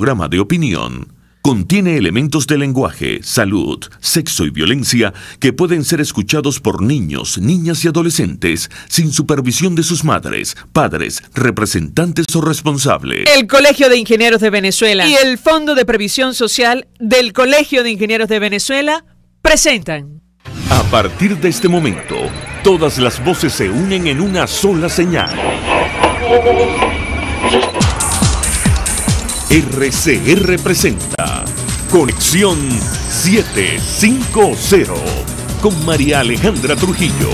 programa de opinión contiene elementos de lenguaje, salud, sexo y violencia que pueden ser escuchados por niños, niñas y adolescentes sin supervisión de sus madres, padres, representantes o responsables. El Colegio de Ingenieros de Venezuela y el Fondo de Previsión Social del Colegio de Ingenieros de Venezuela presentan. A partir de este momento, todas las voces se unen en una sola señal. RCR presenta Conexión 750 con María Alejandra Trujillo.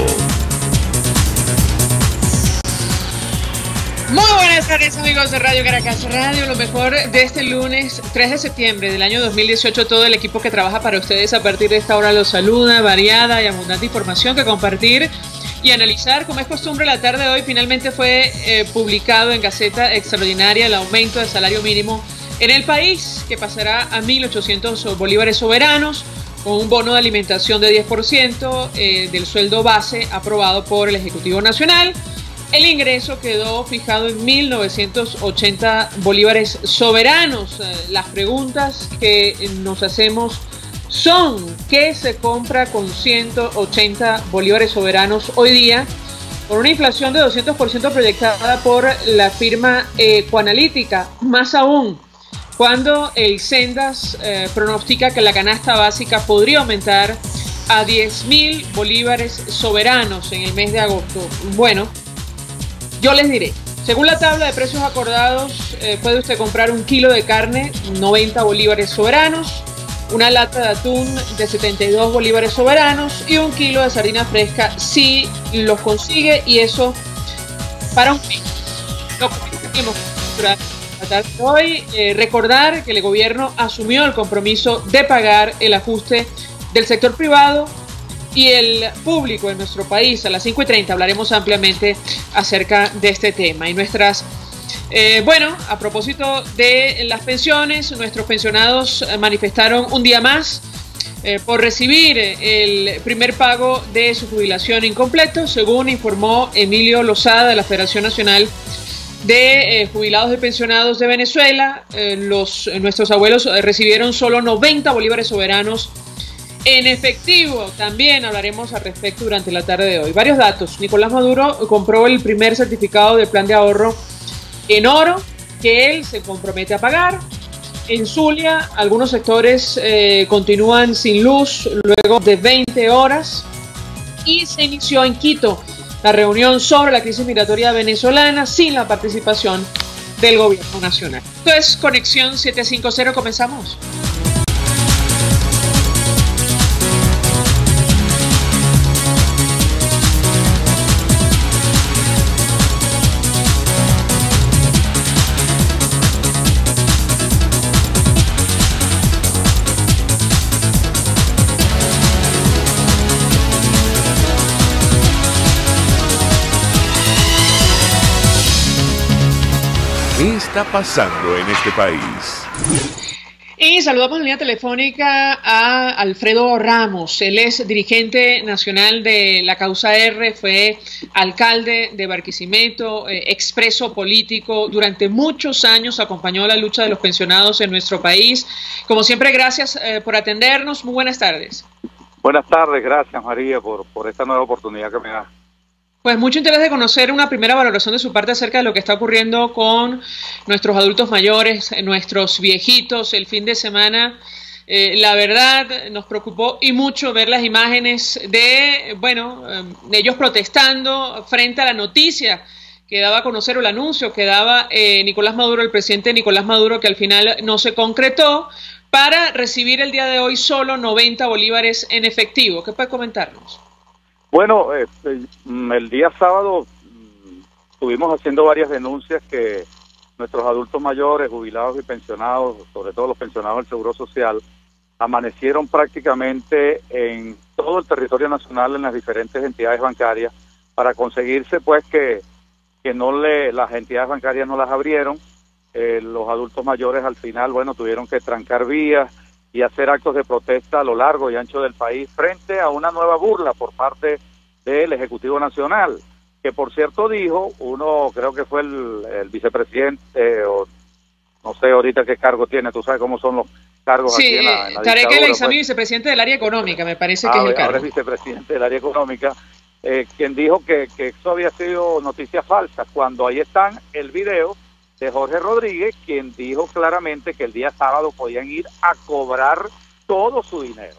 Muy buenas tardes, amigos de Radio Caracas Radio, lo mejor de este lunes 3 de septiembre del año 2018. Todo el equipo que trabaja para ustedes a partir de esta hora los saluda. Variada y abundante información que compartir y analizar. Como es costumbre, la tarde de hoy finalmente fue publicado en Gaceta Extraordinaria el aumento del salario mínimo en el país, que pasará a 1.800 bolívares soberanos, con un bono de alimentación de 10% del sueldo base aprobado por el Ejecutivo Nacional. El ingreso quedó fijado en 1.980 bolívares soberanos. Las preguntas que nos hacemos son: ¿qué se compra con 180 bolívares soberanos hoy día? Por una inflación de 200% proyectada por la firma Ecoanalítica. Más aún, cuando el Sendas pronostica que la canasta básica podría aumentar a 10.000 bolívares soberanos en el mes de agosto. Bueno, yo les diré, según la tabla de precios acordados, puede usted comprar un kilo de carne, 90 bolívares soberanos, una lata de atún de 72 bolívares soberanos y un kilo de sardina fresca si los consigue, y eso para un mes. Lo conseguimos hoy. Recordar que el gobierno asumió el compromiso de pagar el ajuste del sector privado y el público en nuestro país. A las 5:30 hablaremos ampliamente acerca de este tema. Y nuestras, a propósito de las pensiones, nuestros pensionados manifestaron un día más por recibir el primer pago de su jubilación incompleto, según informó Emilio Lozada de la Federación Nacional de Jubilados y Pensionados de Venezuela. Nuestros abuelos recibieron solo 90 bolívares soberanos en efectivo. También hablaremos al respecto durante la tarde de hoy. Varios datos. Nicolás Maduro compró el primer certificado de plan de ahorro en oro que él se compromete a pagar. En Zulia, algunos sectores continúan sin luz luego de 20 horas. Y se inició en Quito la reunión sobre la crisis migratoria venezolana sin la participación del gobierno nacional. Esto es Conexión 750. Comenzamos. ¿Qué está pasando en este país? Y saludamos en línea telefónica a Alfredo Ramos. Él es dirigente nacional de la Causa R, fue alcalde de Barquisimeto, expreso político. Durante muchos años acompañó la lucha de los pensionados en nuestro país. Como siempre, gracias por atendernos. Muy buenas tardes. Buenas tardes, gracias María por esta nueva oportunidad que me da. Pues mucho interés de conocer una primera valoración de su parte acerca de lo que está ocurriendo con nuestros adultos mayores, nuestros viejitos. El fin de semana, la verdad, nos preocupó y mucho ver las imágenes de ellos protestando frente a la noticia que daba a conocer, o el anuncio que daba Nicolás Maduro, el presidente Nicolás Maduro, que al final no se concretó, para recibir el día de hoy solo 90 bolívares en efectivo. ¿Qué puede comentarnos? Bueno, el día sábado estuvimos haciendo varias denuncias que nuestros adultos mayores, jubilados y pensionados, sobre todo los pensionados del Seguro Social, amanecieron prácticamente en todo el territorio nacional en las diferentes entidades bancarias para conseguirse pues que las entidades bancarias no las abrieron. Los adultos mayores al final, tuvieron que trancar vías y hacer actos de protesta a lo largo y ancho del país frente a una nueva burla por parte del Ejecutivo Nacional, que por cierto dijo, creo que fue el vicepresidente, no sé ahorita qué cargo tiene, tú sabes cómo son los cargos sí, aquí en la Tarek El Aissami, pues. vicepresidente del área económica, me parece que es el cargo. Ahora es vicepresidente del área económica, quien dijo que eso había sido noticias falsas, cuando ahí están el video de Jorge Rodríguez, quien dijo claramente que el día sábado podían ir a cobrar todo su dinero.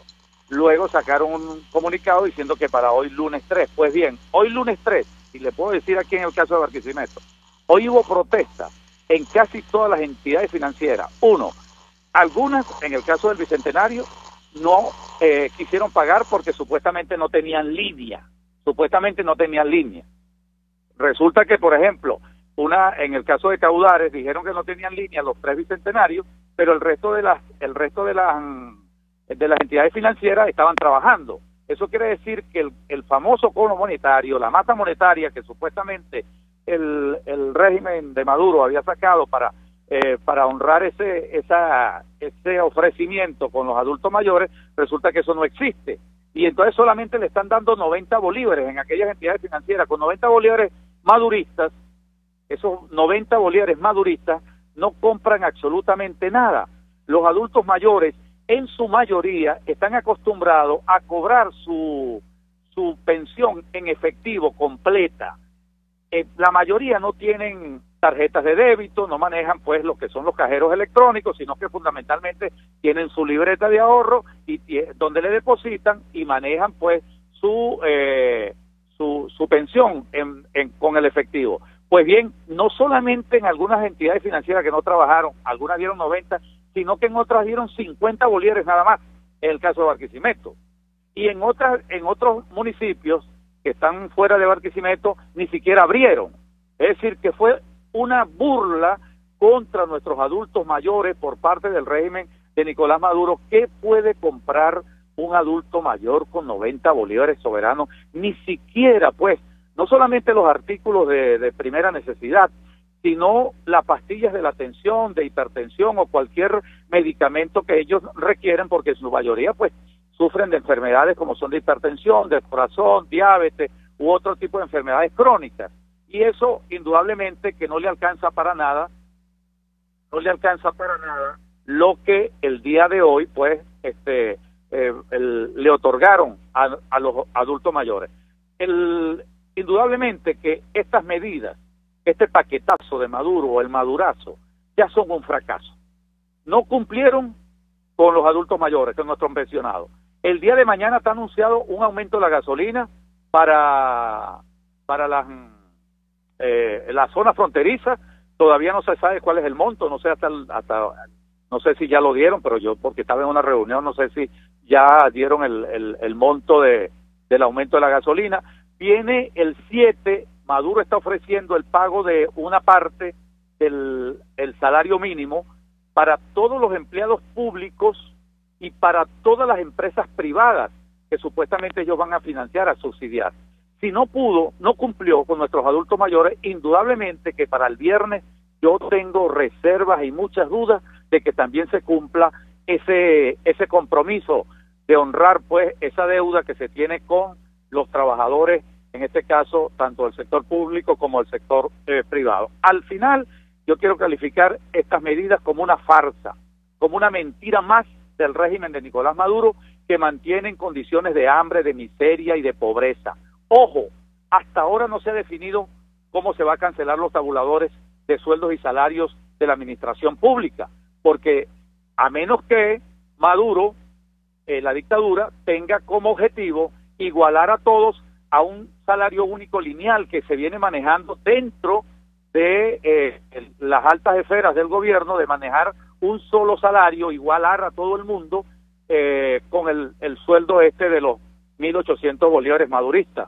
Luego sacaron un comunicado diciendo que para hoy lunes 3. Pues bien, hoy lunes 3, y le puedo decir aquí en el caso de Barquisimeto, hoy hubo protestas en casi todas las entidades financieras. Algunas, en el caso del Bicentenario, no quisieron pagar porque supuestamente no tenían línea. Resulta que, por ejemplo, en el caso de Caudares, dijeron que no tenían línea los 3 bicentenarios, pero el resto de las entidades financieras estaban trabajando. Eso quiere decir que el famoso cono monetario, la masa monetaria que supuestamente el régimen de Maduro había sacado para honrar ese ofrecimiento con los adultos mayores, resulta que eso no existe. Y entonces solamente le están dando 90 bolívares en aquellas entidades financieras. Con 90 bolívares maduristas, esos 90 bolívares maduristas no compran absolutamente nada. Los adultos mayores, en su mayoría, están acostumbrados a cobrar su pensión en efectivo completa. La mayoría no tienen tarjetas de débito, no manejan pues lo que son los cajeros electrónicos, sino que fundamentalmente tienen su libreta de ahorro y donde le depositan y manejan pues su pensión con el efectivo. Pues bien, no solamente en algunas entidades financieras que no trabajaron, algunas dieron 90, sino que en otras dieron 50 bolívares nada más, en el caso de Barquisimeto. Y en otros municipios que están fuera de Barquisimeto ni siquiera abrieron. Es decir, que fue una burla contra nuestros adultos mayores por parte del régimen de Nicolás Maduro. ¿Qué puede comprar un adulto mayor con 90 bolívares soberanos? Ni siquiera, pues, no solamente los artículos de primera necesidad, sino las pastillas de la tensión, de hipertensión o cualquier medicamento que ellos requieren, porque en su mayoría, pues, sufren de enfermedades como son de hipertensión, de corazón, diabetes u otro tipo de enfermedades crónicas. Y eso, indudablemente, que no le alcanza para nada lo que el día de hoy, pues, le otorgaron a los adultos mayores. Indudablemente que estas medidas, este paquetazo de Maduro o el madurazo, ya son un fracaso. No cumplieron con los adultos mayores, con nuestros pensionados. El día de mañana está anunciado un aumento de la gasolina para la zona fronteriza. Todavía no se sabe cuál es el monto, no sé no sé si ya lo dieron, pero yo, porque estaba en una reunión, no sé si ya dieron el monto del aumento de la gasolina. Viene el 7, Maduro está ofreciendo el pago de una parte del salario mínimo para todos los empleados públicos y para todas las empresas privadas que supuestamente ellos van a financiar, a subsidiar. Si no cumplió con nuestros adultos mayores, indudablemente que para el viernes yo tengo reservas y muchas dudas de que también se cumpla ese compromiso de honrar pues esa deuda que se tiene con los trabajadores, en este caso tanto del sector público como del sector privado. Al final yo quiero calificar estas medidas como una farsa, como una mentira más del régimen de Nicolás Maduro, que mantiene en condiciones de hambre, de miseria y de pobreza. Ojo, hasta ahora no se ha definido cómo se va a cancelar los tabuladores de sueldos y salarios de la administración pública, porque a menos que Maduro, la dictadura, tenga como objetivo igualar a todos a un salario único lineal que se viene manejando dentro de las altas esferas del gobierno, de manejar un solo salario, igualar a todo el mundo con el sueldo de los 1.800 bolívares maduristas.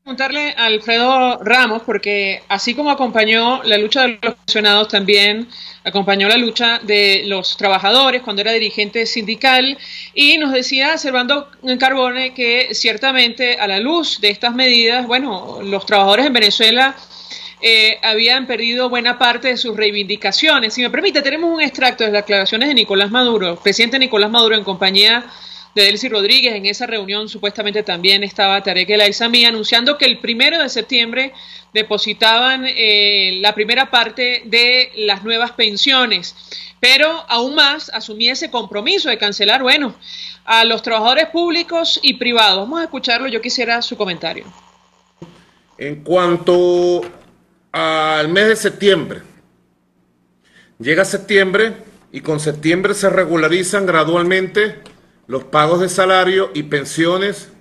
Preguntarle a Alfredo Ramos, porque así como acompañó la lucha de los pensionados, también acompañó la lucha de los trabajadores cuando era dirigente sindical, y nos decía Servando Carbone que ciertamente a la luz de estas medidas, bueno, los trabajadores en Venezuela habían perdido buena parte de sus reivindicaciones. Si me permite, tenemos un extracto de las declaraciones de Nicolás Maduro, presidente Nicolás Maduro, en compañía de Delcy Rodríguez. En esa reunión supuestamente también estaba Tarek El Aissami, anunciando que el 1 de septiembre depositaban la primera parte de las nuevas pensiones, pero aún más asumía ese compromiso de cancelar, bueno, a los trabajadores públicos y privados. Vamos a escucharlo, yo quisiera su comentario. En cuanto al mes de septiembre, llega septiembre y con septiembre se regularizan gradualmente los pagos de salario y pensiones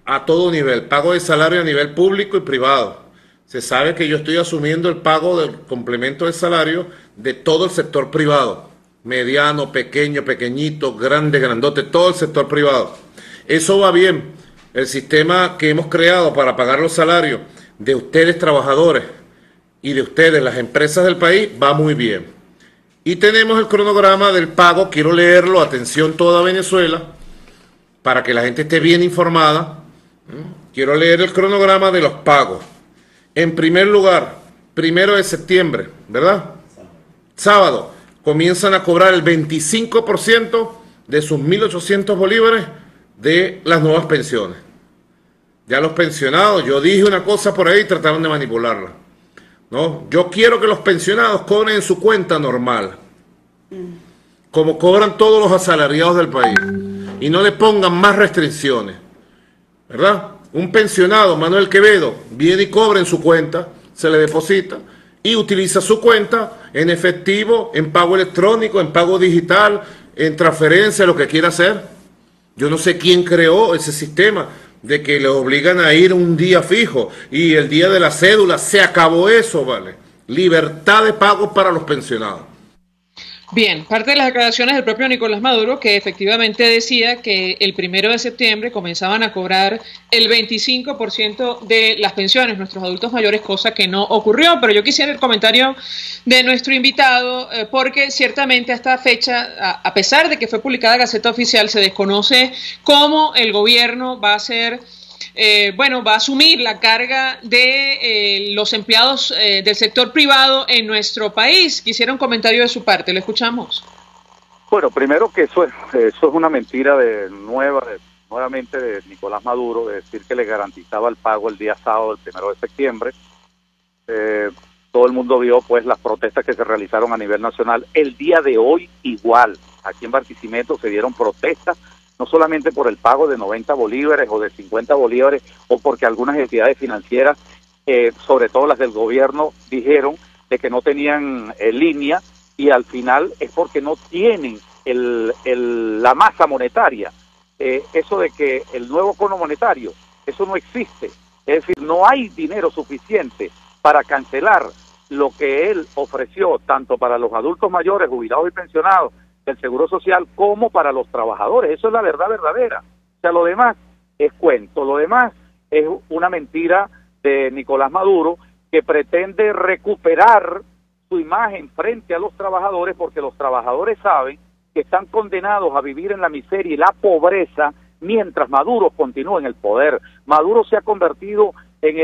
a todo nivel, pago de salario a nivel público y privado. Se sabe que yo estoy asumiendo el pago del complemento de salario de todo el sector privado, mediano, pequeño, pequeñito, grande, grandote, todo el sector privado. Eso va bien. El sistema que hemos creado para pagar los salarios de ustedes trabajadores y de ustedes las empresas del país va muy bien. Y tenemos el cronograma del pago, quiero leerlo, atención toda Venezuela, para que la gente esté bien informada. Quiero leer el cronograma de los pagos. En primer lugar, 1 de septiembre, ¿verdad? Sábado, comienzan a cobrar el 25% de sus 1.800 bolívares de las nuevas pensiones. Ya los pensionados, yo dije una cosa por ahí y trataron de manipularla. ¿No? Yo quiero que los pensionados cobren en su cuenta normal, como cobran todos los asalariados del país, y no le pongan más restricciones, ¿verdad? Un pensionado, Manuel Quevedo, viene y cobra en su cuenta, se le deposita y utiliza su cuenta en efectivo, en pago electrónico, en pago digital, en transferencia, lo que quiera hacer. Yo no sé quién creó ese sistema de que le obligan a ir un día fijo y el día de la cédula, se acabó eso, ¿vale? Libertad de pago para los pensionados. Bien, parte de las declaraciones del propio Nicolás Maduro, que efectivamente decía que el 1 de septiembre comenzaban a cobrar el 25% de las pensiones nuestros adultos mayores, cosa que no ocurrió. Pero yo quisiera el comentario de nuestro invitado, porque ciertamente a esta fecha, a pesar de que fue publicada en Gaceta Oficial, se desconoce cómo el gobierno va a hacer... va a asumir la carga de los empleados del sector privado en nuestro país. Quisiera un comentario de su parte, lo escuchamos. Bueno, primero que eso es una mentira nuevamente de Nicolás Maduro, de decir que le garantizaba el pago el día sábado, el 1 de septiembre. Todo el mundo vio pues las protestas que se realizaron a nivel nacional. El día de hoy igual, aquí en Barquisimeto se dieron protestas, no solamente por el pago de 90 bolívares o de 50 bolívares, o porque algunas entidades financieras, sobre todo las del gobierno, dijeron de que no tenían línea, y al final es porque no tienen la masa monetaria. Eso de que el nuevo cono monetario, eso no existe. Es decir, no hay dinero suficiente para cancelar lo que él ofreció, tanto para los adultos mayores, jubilados y pensionados, del Seguro Social, como para los trabajadores. Eso es la verdad verdadera. O sea, lo demás es cuento, lo demás es una mentira de Nicolás Maduro, que pretende recuperar su imagen frente a los trabajadores, porque los trabajadores saben que están condenados a vivir en la miseria y la pobreza mientras Maduro continúa en el poder. Maduro se ha convertido en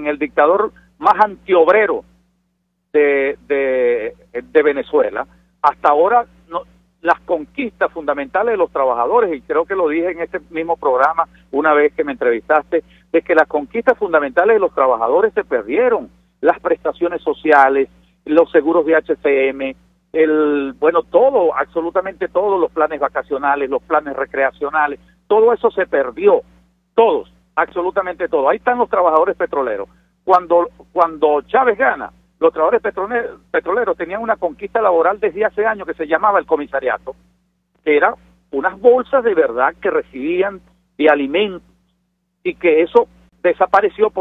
el dictador más antiobrero de Venezuela. Hasta ahora las conquistas fundamentales de los trabajadores, y creo que lo dije en este mismo programa una vez que me entrevistaste, es que las conquistas fundamentales de los trabajadores se perdieron. Las prestaciones sociales, los seguros de HCM, todo, absolutamente todos, los planes vacacionales, los planes recreacionales, todo eso se perdió, todos, absolutamente todo. Ahí están los trabajadores petroleros. Cuando Chávez gana, los trabajadores petroleros tenían una conquista laboral desde hace años que se llamaba el comisariato, que eran unas bolsas de verdad que recibían de alimentos, y que eso desapareció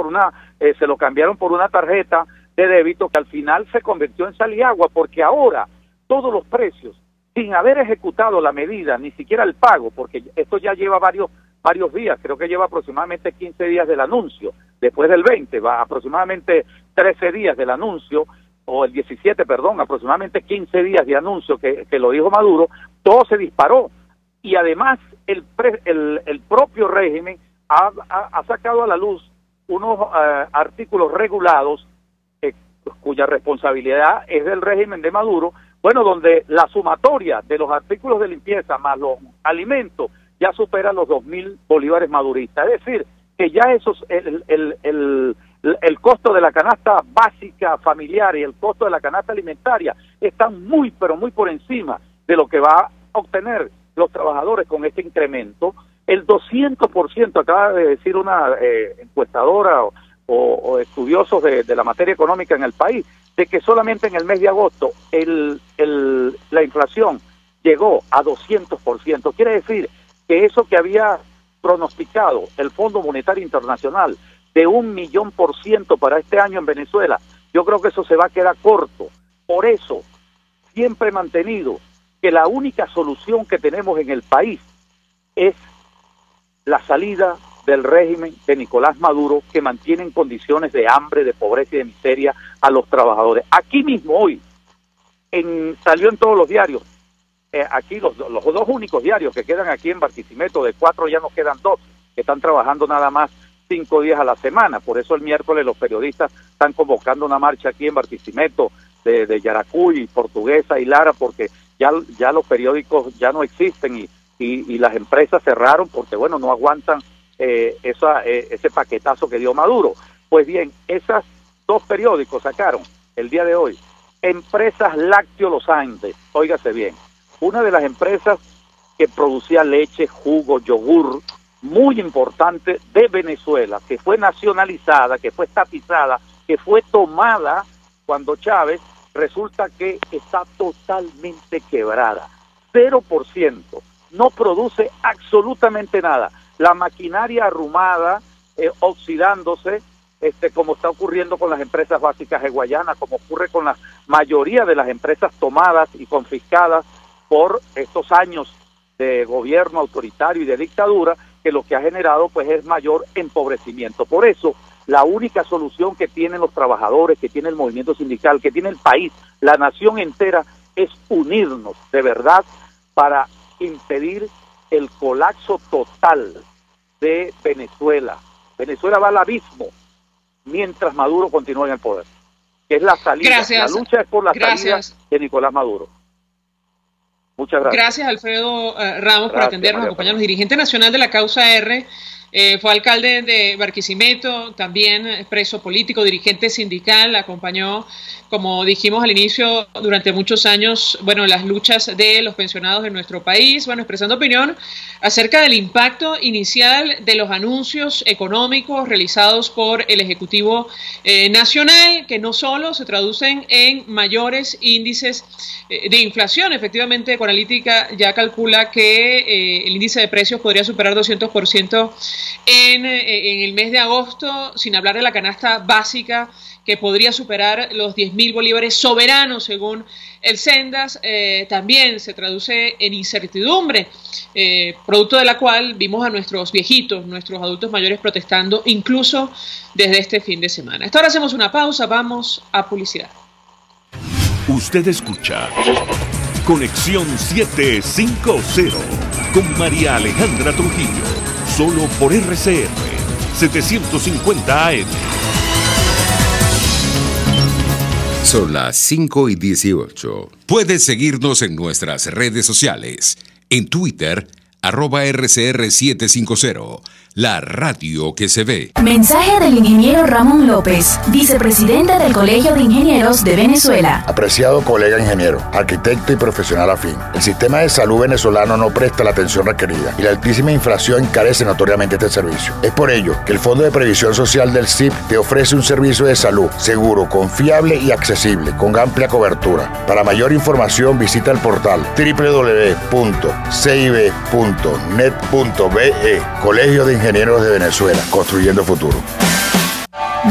se lo cambiaron por una tarjeta de débito que al final se convirtió en sal y agua, porque ahora todos los precios, sin haber ejecutado la medida, ni siquiera el pago, porque esto ya lleva varios días, creo que lleva aproximadamente 15 días del anuncio, después del 20, va aproximadamente 13 días del anuncio, o el 17, perdón, aproximadamente 15 días de anuncio que lo dijo Maduro, todo se disparó, y además el propio régimen ha sacado a la luz unos artículos regulados cuya responsabilidad es del régimen de Maduro, bueno, donde la sumatoria de los artículos de limpieza más los alimentos ya supera los 2.000 bolívares maduristas. Es decir, que ya esos, el costo de la canasta básica familiar y el costo de la canasta alimentaria están muy, pero muy por encima de lo que va a obtener los trabajadores con este incremento. El 200%, acaba de decir una encuestadora o estudiosos de la materia económica en el país, de que solamente en el mes de agosto la inflación llegó a 200%. Quiere decir que eso que había pronosticado el Fondo Monetario Internacional de 1.000.000% para este año en Venezuela, yo creo que eso se va a quedar corto. Por eso, siempre he mantenido que la única solución que tenemos en el país es la salida del régimen de Nicolás Maduro, que mantiene en condiciones de hambre, de pobreza y de miseria a los trabajadores. Aquí mismo hoy salió en todos los diarios, aquí los dos únicos diarios que quedan aquí en Barquisimeto, de 4 ya nos quedan 2, que están trabajando nada más 5 días a la semana. Por eso el miércoles los periodistas están convocando una marcha aquí en Barquisimeto, de Yaracuy, Portuguesa y Lara, porque ya los periódicos ya no existen y las empresas cerraron porque, bueno, no aguantan ese paquetazo que dio Maduro. Pues bien, esas 2 periódicos sacaron el día de hoy: Empresas Lácteo Los Andes, óigase bien, una de las empresas que producía leche, jugo, yogur, muy importante de Venezuela, que fue nacionalizada, que fue estatizada, que fue tomada cuando Chávez, resulta que está totalmente quebrada, 0%, no produce absolutamente nada. La maquinaria arrumada, oxidándose, como está ocurriendo con las empresas básicas de Guayana, como ocurre con la mayoría de las empresas tomadas y confiscadas por estos años de gobierno autoritario y de dictadura, que lo que ha generado pues es mayor empobrecimiento. Por eso, la única solución que tienen los trabajadores, que tiene el movimiento sindical, que tiene el país, la nación entera, es unirnos de verdad para impedir el colapso total de Venezuela. Venezuela va al abismo mientras Maduro continúa en el poder, que es la salida. Gracias. La lucha es por la salida de Nicolás Maduro. Muchas gracias. Gracias, Alfredo Ramos, por atendernos, acompañarnos. Dirigente nacional de la Causa R, fue alcalde de Barquisimeto, también preso político, dirigente sindical, acompañó, como dijimos al inicio, durante muchos años, bueno, las luchas de los pensionados en nuestro país, bueno, expresando opinión acerca del impacto inicial de los anuncios económicos realizados por el Ejecutivo Nacional, que no solo se traducen en mayores índices de inflación. Efectivamente, Conalítica ya calcula que el índice de precios podría superar 200% en el mes de agosto, sin hablar de la canasta básica, que podría superar los 10.000 bolívares soberanos según el Sendas. También se traduce en incertidumbre, producto de la cual vimos a nuestros viejitos, nuestros adultos mayores protestando incluso desde este fin de semana. Hasta ahora hacemos una pausa, vamos a publicidad. Usted escucha Conexión 750 con María Alejandra Trujillo, solo por RCR 750 AM. Son las 5:18. Puedes seguirnos en nuestras redes sociales. En Twitter, @RCR750. La radio que se ve. Mensaje del ingeniero Ramón López, vicepresidente del Colegio de Ingenieros de Venezuela. Apreciado colega ingeniero, arquitecto y profesional afín, el sistema de salud venezolano no presta la atención requerida y la altísima inflación encarece notoriamente este servicio. Es por ello que el Fondo de Previsión Social del CIP te ofrece un servicio de salud seguro, confiable y accesible, con amplia cobertura. Para mayor información visita el portal www.cib.net.be. Colegio de Ingenieros de Venezuela, construyendo futuro.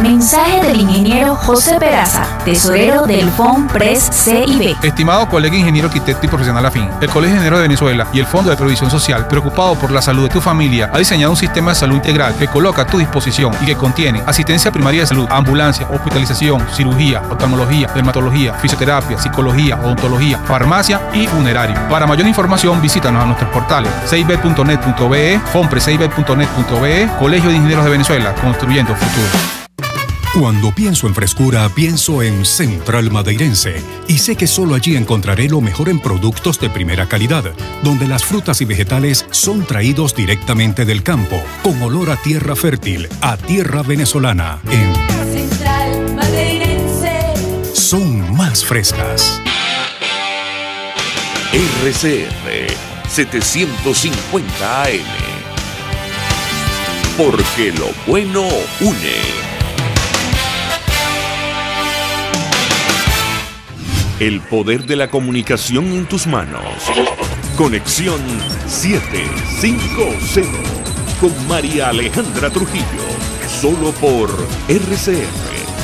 Mensaje del ingeniero José Peraza, tesorero del FONPRES CIB. Estimado colega ingeniero, arquitecto y profesional afín, el Colegio de Ingenieros de Venezuela y el Fondo de Previsión Social, preocupado por la salud de tu familia, ha diseñado un sistema de salud integral que coloca a tu disposición y que contiene asistencia primaria de salud, ambulancia, hospitalización, cirugía, oftalmología, dermatología, fisioterapia, psicología, odontología, farmacia y funerario. Para mayor información, visítanos a nuestros portales cib.net.be, fonprescib.net.be, Colegio de Ingenieros de Venezuela, construyendo futuro. Cuando pienso en frescura, pienso en Central Madeirense. Y sé que solo allí encontraré lo mejor en productos de primera calidad, donde las frutas y vegetales son traídos directamente del campo, con olor a tierra fértil, a tierra venezolana. En Central Madeirense son más frescas. RCR 750 AM. Porque lo bueno une. El poder de la comunicación en tus manos. Conexión 750 con María Alejandra Trujillo. Solo por RCR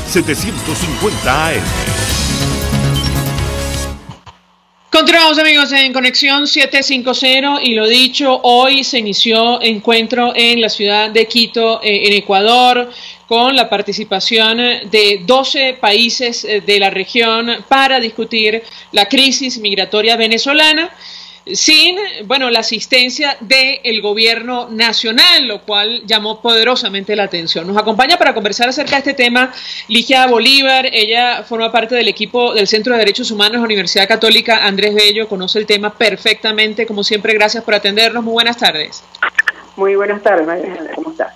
750 AM. Continuamos, amigos, en Conexión 750 y lo dicho, hoy se inició encuentro en la ciudad de Quito, en Ecuador, con la participación de 12 países de la región para discutir la crisis migratoria venezolana, sin, la asistencia del gobierno nacional, lo cual llamó poderosamente la atención. Nos acompaña para conversar acerca de este tema Ligia Bolívar. Ella forma parte del equipo del Centro de Derechos Humanos de la Universidad Católica Andrés Bello, conoce el tema perfectamente. Como siempre, gracias por atendernos. Muy buenas tardes. Muy buenas tardes, María, ¿cómo estás?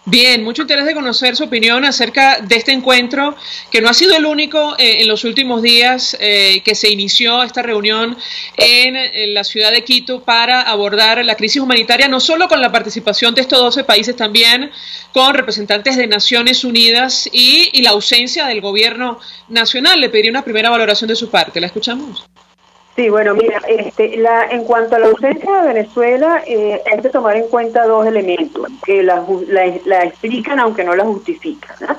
Bien, mucho interés de conocer su opinión acerca de este encuentro, que no ha sido el único en los últimos días que se inició esta reunión en la ciudad de Quito para abordar la crisis humanitaria, no solo con la participación de estos 12 países, también con representantes de Naciones Unidas y la ausencia del gobierno nacional. Le pediría una primera valoración de su parte. ¿La escuchamos? Sí, bueno, mira, en cuanto a la ausencia de Venezuela, hay que tomar en cuenta dos elementos que la explican aunque no la justifican, ¿no?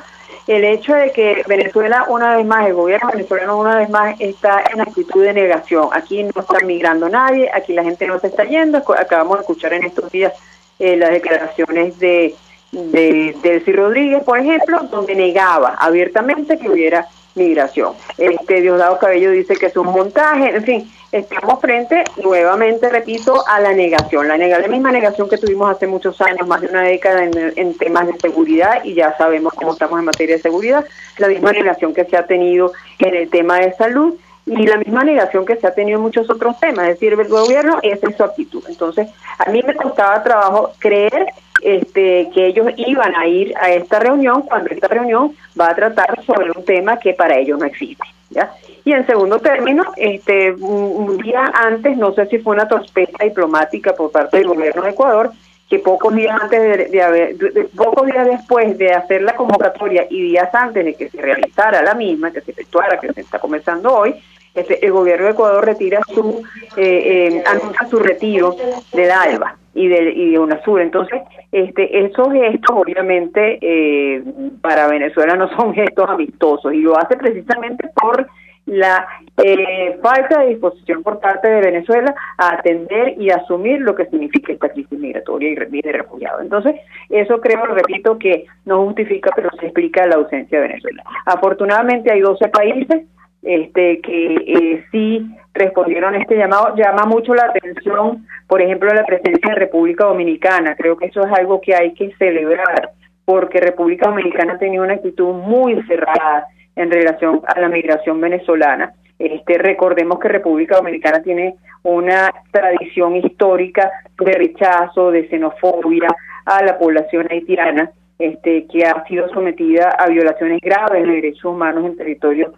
El hecho de que Venezuela, una vez más, el gobierno venezolano una vez más está en actitud de negación. Aquí no está migrando nadie, aquí la gente no se está yendo. Acabamos de escuchar en estos días las declaraciones de Delcy Rodríguez, por ejemplo, donde negaba abiertamente que hubiera migración. Diosdado Cabello dice que es un montaje. En fin, estamos frente, nuevamente repito, a la negación, la misma negación que tuvimos hace muchos años, más de una década en temas de seguridad, y ya sabemos cómo estamos en materia de seguridad, la misma negación que se ha tenido en el tema de salud y la misma negación que se ha tenido en muchos otros temas. Es decir, el gobierno, esa es su actitud. Entonces, a mí me costaba trabajo creer que ellos iban a ir a esta reunión cuando esta reunión va a tratar sobre un tema que para ellos no existe, ¿ya? Y en segundo término, un día antes, no sé si fue una torpeza diplomática por parte del gobierno de Ecuador, que pocos días después de hacer la convocatoria y días antes de que se realizara la misma, que se efectuara, que se está comenzando hoy, el gobierno de Ecuador anuncia su retiro del ALBA y de UNASUR. Entonces, esos gestos obviamente para Venezuela no son gestos amistosos, y lo hace precisamente por la falta de disposición por parte de Venezuela a atender y asumir lo que significa esta crisis migratoria y de refugiados. Entonces, eso creo, repito, que no justifica, pero se explica la ausencia de Venezuela. Afortunadamente hay 12 países que sí respondieron a este llamado. Llama mucho la atención, por ejemplo, la presencia de República Dominicana. Creo que eso es algo que hay que celebrar, porque República Dominicana tenía una actitud muy cerrada en relación a la migración venezolana. Recordemos que República Dominicana tiene una tradición histórica de rechazo, de xenofobia a la población haitiana, que ha sido sometida a violaciones graves de derechos humanos en territorio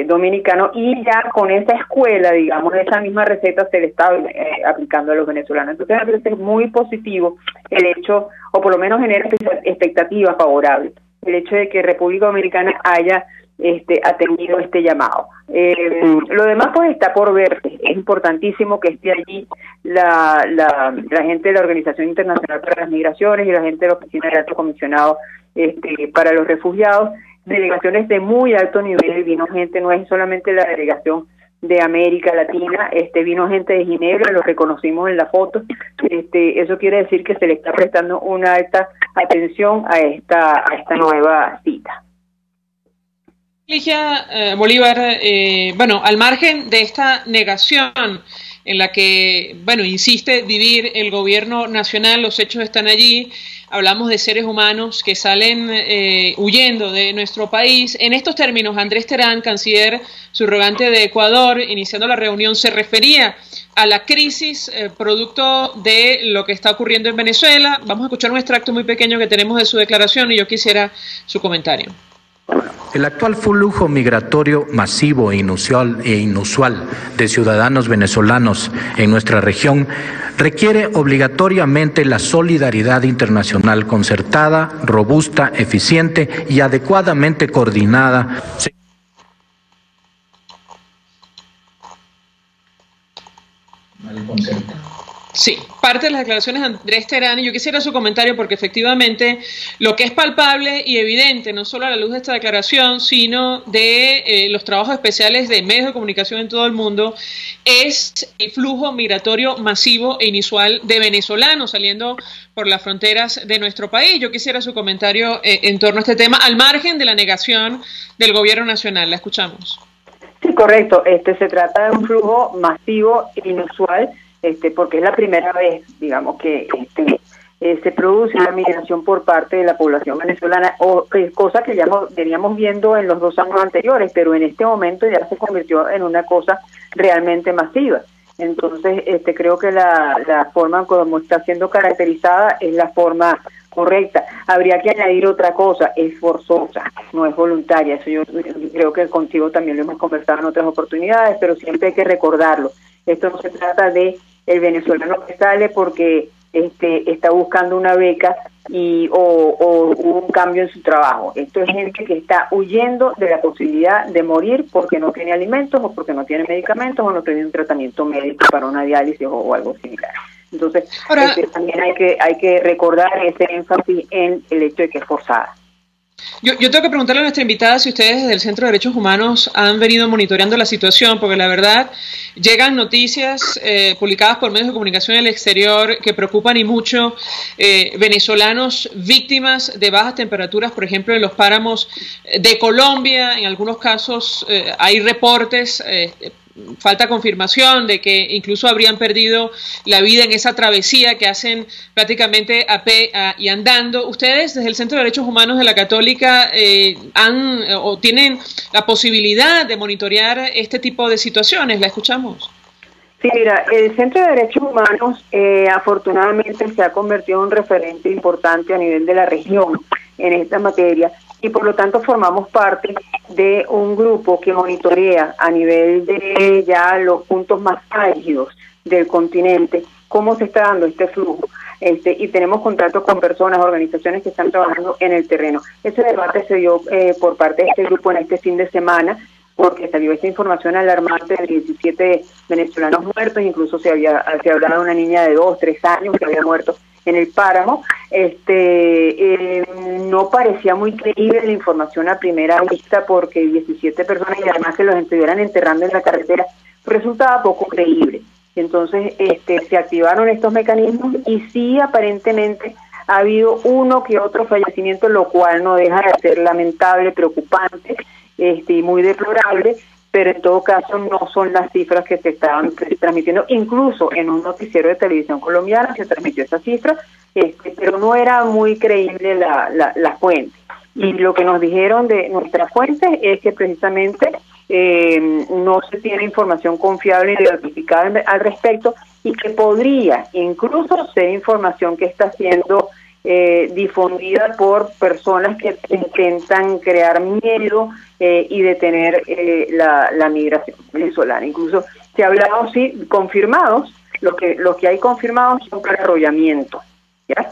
dominicano, y ya con esa escuela, digamos, esa misma receta se le está aplicando a los venezolanos. Entonces me parece muy positivo el hecho, o por lo menos genera expectativas favorables, el hecho de que República Dominicana haya atendido este llamado. Lo demás pues está por verse. Es importantísimo que esté allí la gente de la Organización Internacional para las Migraciones y la gente de la Oficina del Alto Comisionado para los Refugiados, delegaciones de muy alto nivel. Vino gente, no es solamente la delegación de América Latina, vino gente de Ginebra, lo reconocimos en la foto. Eso quiere decir que se le está prestando una alta atención a esta nueva cita. Ligia Bolívar, al margen de esta negación en la que, insiste vivir el gobierno nacional, los hechos están allí, hablamos de seres humanos que salen huyendo de nuestro país. En estos términos, Andrés Terán, canciller subrogante de Ecuador, iniciando la reunión, se refería a la crisis producto de lo que está ocurriendo en Venezuela. Vamos a escuchar un extracto muy pequeño que tenemos de su declaración y yo quisiera su comentario. El actual flujo migratorio masivo e inusual de ciudadanos venezolanos en nuestra región requiere obligatoriamente la solidaridad internacional concertada, robusta, eficiente y adecuadamente coordinada. Sí, parte de las declaraciones de Andrés Terán, y yo quisiera su comentario porque efectivamente lo que es palpable y evidente, no solo a la luz de esta declaración, sino de los trabajos especiales de medios de comunicación en todo el mundo, es el flujo migratorio masivo e inusual de venezolanos saliendo por las fronteras de nuestro país. Yo quisiera su comentario en torno a este tema, al margen de la negación del gobierno nacional. La escuchamos. Sí, correcto. Se trata de un flujo masivo e inusual, porque es la primera vez, digamos, que se produce una migración por parte de la población venezolana, cosa que ya veníamos viendo en los 2 años anteriores, pero en este momento ya se convirtió en una cosa realmente masiva. Entonces, creo que la forma como está siendo caracterizada es la forma correcta. Habría que añadir otra cosa, es forzosa, no es voluntaria. Eso yo creo que contigo también lo hemos conversado en otras oportunidades, pero siempre hay que recordarlo. Esto no se trata de el venezolano que sale porque está buscando una beca o un cambio en su trabajo. Esto es gente que está huyendo de la posibilidad de morir porque no tiene alimentos o porque no tiene medicamentos o no tiene un tratamiento médico para una diálisis o algo similar. Entonces, también hay que recordar ese énfasis en el hecho de que es forzada. Yo tengo que preguntarle a nuestra invitada si ustedes desde el Centro de Derechos Humanos han venido monitoreando la situación, porque la verdad llegan noticias publicadas por medios de comunicación en el exterior que preocupan y mucho. Venezolanos víctimas de bajas temperaturas, por ejemplo, en los páramos de Colombia. En algunos casos hay reportes, falta confirmación de que incluso habrían perdido la vida en esa travesía que hacen prácticamente a pie y andando. Ustedes desde el Centro de Derechos Humanos de la Católica tienen la posibilidad de monitorear este tipo de situaciones. ¿La escuchamos? Sí, mira, el Centro de Derechos Humanos afortunadamente se ha convertido en un referente importante a nivel de la región en esta materia, y por lo tanto formamos parte de un grupo que monitorea a nivel de ya los puntos más álgidos del continente cómo se está dando este flujo, y tenemos contacto con personas, organizaciones que están trabajando en el terreno. Ese debate se dio por parte de este grupo en este fin de semana, porque salió esta información alarmante de 17 venezolanos muertos, incluso se hablaba de una niña de 2, 3 años que había muerto en el páramo. No parecía muy creíble la información a primera vista, porque 17 personas y además que los estuvieran enterrando en la carretera resultaba poco creíble. Entonces se activaron estos mecanismos y sí, aparentemente ha habido uno que otro fallecimiento, lo cual no deja de ser lamentable, preocupante y muy deplorable, pero en todo caso no son las cifras que se estaban transmitiendo. Incluso en un noticiero de televisión colombiana se transmitió esa cifra, pero no era muy creíble la fuente. Y lo que nos dijeron de nuestra fuente es que precisamente no se tiene información confiable y verificada al respecto, y que podría incluso ser información que está siendo difundida por personas que intentan crear miedo y detener la migración venezolana. Incluso se ha hablado, sí, confirmados, lo que hay confirmados son para arrollamiento, ¿ya?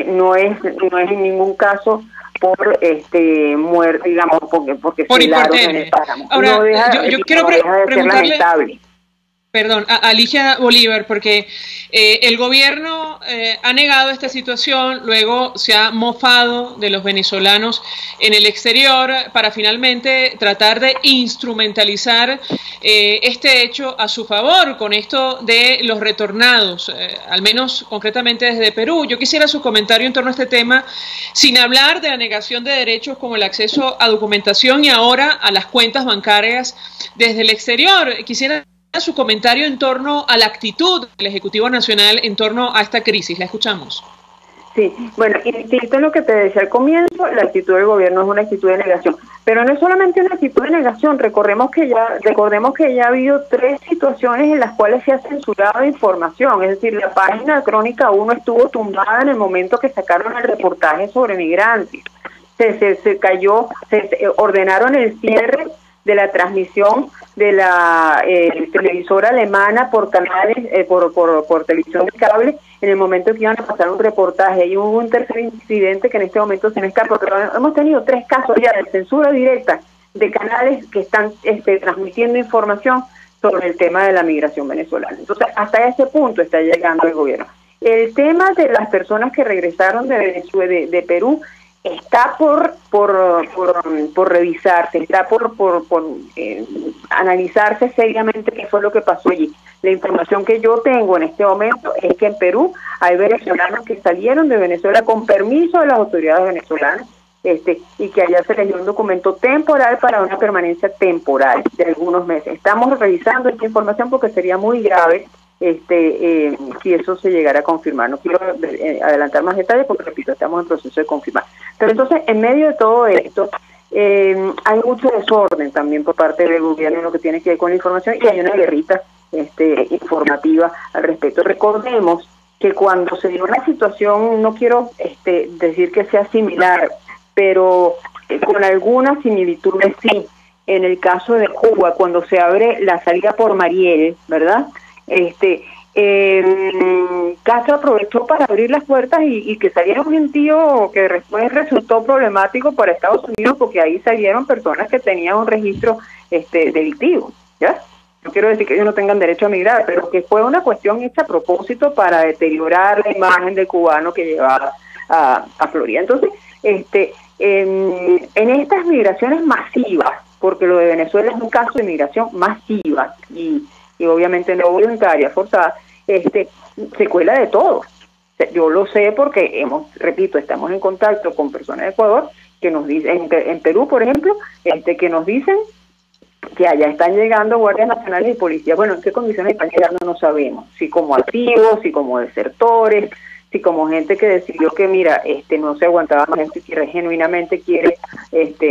No es en ningún caso por muerte, digamos, porque por se helaron en el páramo. Ahora, yo quiero preguntarle, lamentable. Perdón, a Alicia Bolívar, porque el gobierno ha negado esta situación, luego se ha mofado de los venezolanos en el exterior para finalmente tratar de instrumentalizar este hecho a su favor con esto de los retornados, al menos concretamente desde Perú. Yo quisiera su comentario en torno a este tema, sin hablar de la negación de derechos como el acceso a documentación y ahora a las cuentas bancarias desde el exterior. Quisiera su comentario en torno a la actitud del Ejecutivo Nacional en torno a esta crisis. La escuchamos. Sí, bueno, insisto en lo que te decía al comienzo, la actitud del gobierno es una actitud de negación, pero no es solamente una actitud de negación, recordemos que ya ha habido 3 situaciones en las cuales se ha censurado información, es decir, la página de Crónica 1 estuvo tumbada en el momento que sacaron el reportaje sobre migrantes, se cayó, ordenaron el cierre de la transmisión de la televisora alemana por canales, por televisión de cable, en el momento que iban a pasar un reportaje, y hubo un tercer incidente que en este momento se me escapa, pero hemos tenido 3 casos ya de censura directa de canales que están transmitiendo información sobre el tema de la migración venezolana. Entonces, hasta ese punto está llegando el gobierno. El tema de las personas que regresaron de Venezuela, de Perú, está por revisarse, está por analizarse seriamente qué fue lo que pasó allí. La información que yo tengo en este momento es que en Perú hay venezolanos que salieron de Venezuela con permiso de las autoridades venezolanas, y que allá se les dio un documento temporal para una permanencia temporal de algunos meses. Estamos revisando esta información porque sería muy grave si eso se llegara a confirmar. No quiero adelantar más detalles porque, repito, estamos en proceso de confirmar. Pero entonces, en medio de todo esto, hay mucho desorden también por parte del gobierno en lo que tiene que ver con la información, y hay una guerrita informativa al respecto. Recordemos que cuando se dio una situación, no quiero decir que sea similar, pero con algunas similitudes sí, en el caso de Cuba, cuando se abre la salida por Mariel, ¿verdad?, Castro aprovechó para abrir las puertas y que saliera un gentío que después resultó problemático para Estados Unidos, porque ahí salieron personas que tenían un registro delictivo, ¿ya? No quiero decir que ellos no tengan derecho a migrar, pero que fue una cuestión hecha a propósito para deteriorar la imagen del cubano que llevaba a Florida. Entonces, en estas migraciones masivas, porque lo de Venezuela es un caso de migración masiva y obviamente no voluntaria, forzada, se cuela de todo. Yo lo sé porque estamos en contacto con personas de Ecuador que nos dicen, en Perú, por ejemplo, que nos dicen que allá están llegando guardias nacionales y policías. Bueno, ¿en qué condiciones están llegando? No sabemos. Si como activos, si como desertores, si como gente que decidió que, mira, no se aguantaba más, gente que genuinamente quiere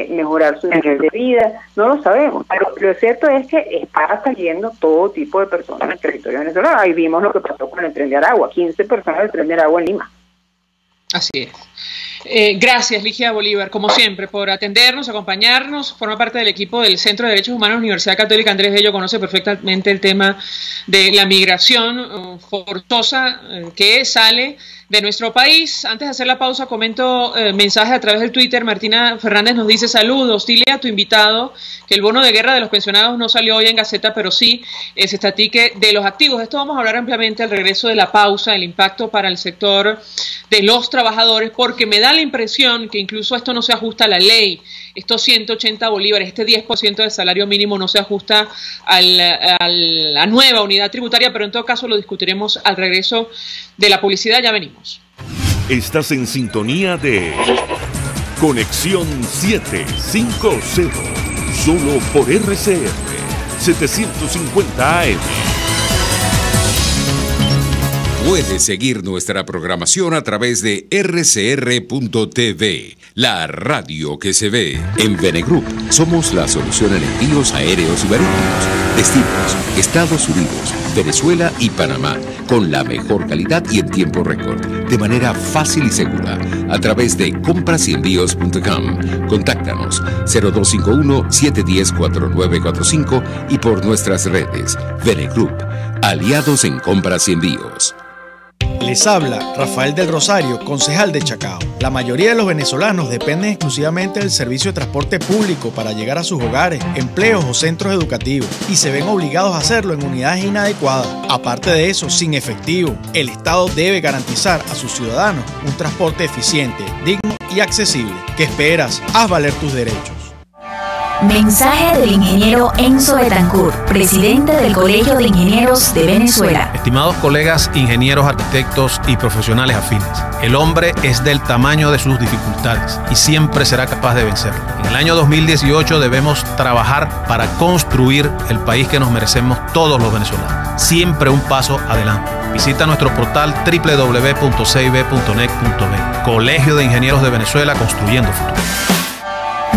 mejorar su nivel de vida. No lo sabemos. Pero lo cierto es que está saliendo todo tipo de personas en el territorio venezolano. Ahí vimos lo que pasó con el Tren de Aragua, 15 personas del Tren de Aragua en Lima. Así es. Gracias, Ligia Bolívar, como siempre, por atendernos, acompañarnos. Forma parte del equipo del Centro de Derechos Humanos Universidad Católica Andrés Bello. Conoce perfectamente el tema de la migración forzosa que sale de nuestro país. Antes de hacer la pausa, comento mensajes a través del Twitter. Martina Fernández nos dice: saludos, dile a tu invitado que el bono de guerra de los pensionados no salió hoy en Gaceta, pero sí se estatique de los activos. Esto vamos a hablar ampliamente al regreso de la pausa, el impacto para el sector de los trabajadores, porque me da la impresión que incluso esto no se ajusta a la ley. Estos 180 bolívares, este 10% del salario mínimo no se ajusta a la nueva unidad tributaria, pero en todo caso lo discutiremos al regreso de la publicidad. Ya venimos. Estás en sintonía de Conexión 750, solo por RCR 750 AM. Puedes seguir nuestra programación a través de rcr.tv, la radio que se ve. En Venegroup somos la solución en envíos aéreos y marítimos, destinos, Estados Unidos, Venezuela y Panamá, con la mejor calidad y en tiempo récord, de manera fácil y segura, a través de comprasyenvíos.com. Contáctanos 0251-710-4945 y por nuestras redes. Venegroup, aliados en compras y envíos. Les habla Rafael del Rosario, concejal de Chacao. La mayoría de los venezolanos dependen exclusivamente del servicio de transporte público para llegar a sus hogares, empleos o centros educativos, y se ven obligados a hacerlo en unidades inadecuadas. Aparte de eso, sin efectivo, el Estado debe garantizar a sus ciudadanos un transporte eficiente, digno y accesible. ¿Qué esperas? Haz valer tus derechos. Mensaje del ingeniero Enzo Betancourt, presidente del Colegio de Ingenieros de Venezuela. Estimados colegas, ingenieros, arquitectos y profesionales afines, el hombre es del tamaño de sus dificultades y siempre será capaz de vencerlo. En el año 2018 debemos trabajar para construir el país que nos merecemos todos los venezolanos. Siempre un paso adelante. Visita nuestro portal www.cib.net.be. Colegio de Ingenieros de Venezuela, construyendo futuro.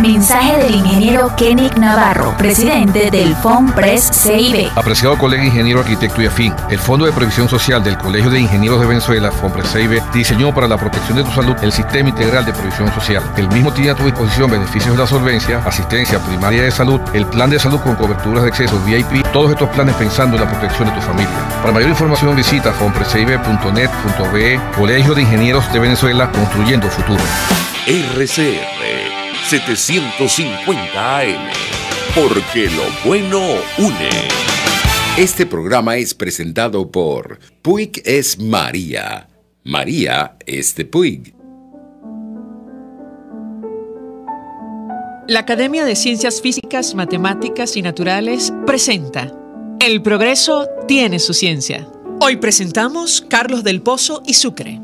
Mensaje del ingeniero Kenick Navarro, presidente del FONPRES CIB. Apreciado colega ingeniero, arquitecto y afín, el Fondo de Previsión Social del Colegio de Ingenieros de Venezuela, FONPRES CIB, diseñó para la protección de tu salud el Sistema Integral de Previsión Social. El mismo tiene a tu disposición beneficios de la solvencia, asistencia primaria de salud, el plan de salud con coberturas de acceso VIP, todos estos planes pensando en la protección de tu familia. Para mayor información visita fonprescib.net.be. Colegio de Ingenieros de Venezuela, construyendo futuro. RCR 750 AM, porque lo bueno une. Este programa es presentado por Puig es María. María es de Puig. La Academia de Ciencias Físicas, Matemáticas y Naturales presenta El progreso tiene su ciencia. Hoy presentamos Carlos del Pozo y Sucre.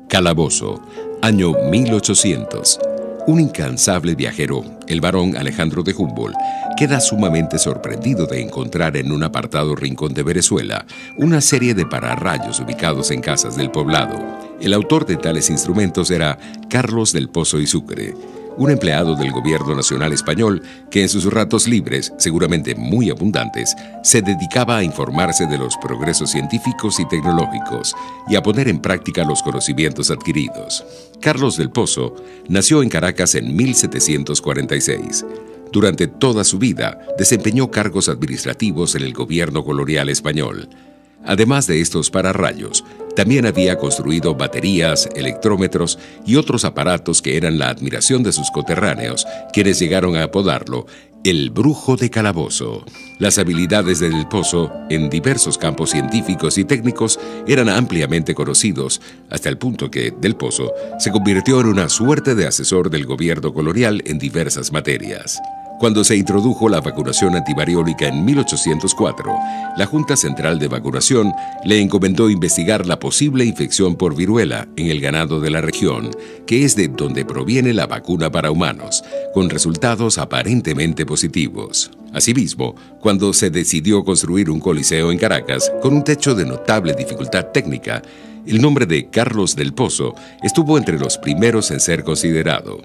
Calabozo, año 1800. Un incansable viajero, el barón Alejandro de Humboldt, queda sumamente sorprendido de encontrar en un apartado rincón de Venezuela una serie de pararrayos ubicados en casas del poblado. El autor de tales instrumentos era Carlos del Pozo y Sucre, un empleado del gobierno nacional español que en sus ratos libres, seguramente muy abundantes, se dedicaba a informarse de los progresos científicos y tecnológicos y a poner en práctica los conocimientos adquiridos. Carlos del Pozo nació en Caracas en 1746. Durante toda su vida desempeñó cargos administrativos en el gobierno colonial español. Además de estos pararrayos, también había construido baterías, electrómetros y otros aparatos que eran la admiración de sus coterráneos, quienes llegaron a apodarlo el Brujo de Calabozo. Las habilidades de Del Pozo en diversos campos científicos y técnicos eran ampliamente conocidos, hasta el punto que Del Pozo se convirtió en una suerte de asesor del gobierno colonial en diversas materias. Cuando se introdujo la vacunación antivariólica en 1804, la Junta Central de Vacunación le encomendó investigar la posible infección por viruela en el ganado de la región, que es de donde proviene la vacuna para humanos, con resultados aparentemente positivos. Asimismo, cuando se decidió construir un coliseo en Caracas con un techo de notable dificultad técnica, el nombre de Carlos del Pozo estuvo entre los primeros en ser considerado.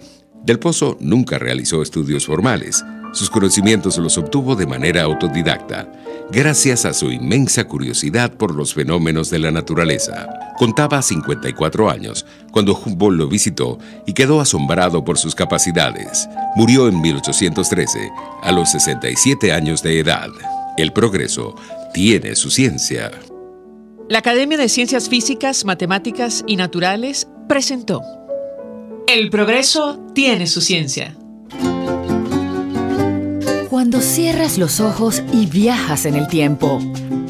Del Pozo nunca realizó estudios formales. Sus conocimientos los obtuvo de manera autodidacta, gracias a su inmensa curiosidad por los fenómenos de la naturaleza. Contaba 54 años cuando Humboldt lo visitó y quedó asombrado por sus capacidades. Murió en 1813, a los 67 años de edad. El progreso tiene su ciencia. La Academia de Ciencias Físicas, Matemáticas y Naturales presentó El progreso tiene su ciencia. Cuando cierras los ojos y viajas en el tiempo.